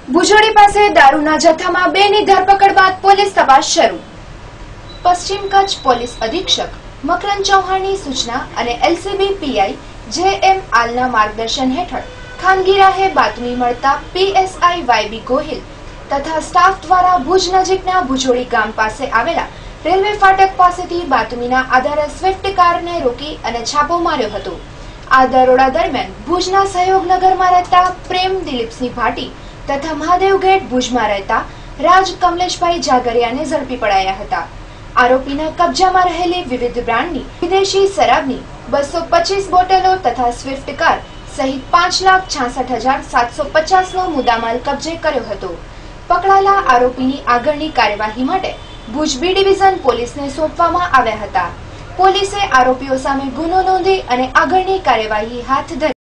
ભુજોડી પાસે દારૂના જથ્થામાં 2 ની ધરપકડ બાદ પોલીસ તપાસ શરૂ। પશ્ચિમ કચ્છ પોલીસ અધિક્ષક મકરંદ ચૌહાણની સૂચના અને એલસીબી પીઆઈ જેએમ આલના માર્ગદર્શન હેઠળ ખાનગી રાહે બાતમી મળતા પીએસઆઈ વાયબી ગોહિલ તથા સ્ટાફ દ્વારા ભુજ નજીકના ભુજોડી ગામ પાસે આવેલા રેલવે ફાટક પાસેથી બાતમીના આધારે સ્વિફ્ટ કારને રોકી અને છાપો માર્યો હતો। આ દરોડા દરમિયાન ભુજના સહયોગનગરમાં રહેતા પ્રેમ દિલીપસિંહ ભાટી તથા મહાદેવ ગેટ ભુજમાં રહેતા રાજ કમલેશભાઈ જાગરિયાને ઝડપી પડાયા હતા। આરોપીના કબજામાં રહેલી વિવિધ બ્રાન્ડની વિદેશી શરાબની 225 બોટલો તથા સ્વિફ્ટ કાર સહિત 5,66,750 નો મુદ્દામાલ કબજે કર્યો હતો। પકડાયેલા આરોપીની આગળની કાર્યવાહી માટે ભુજ બી ડિવિઝન પોલીસને સોંપવામાં આવ્યા હતા। પોલીસે આરોપીઓ સામે ગુનો નોંધી અને આગળની કાર્યવાહી હાથ ધરી।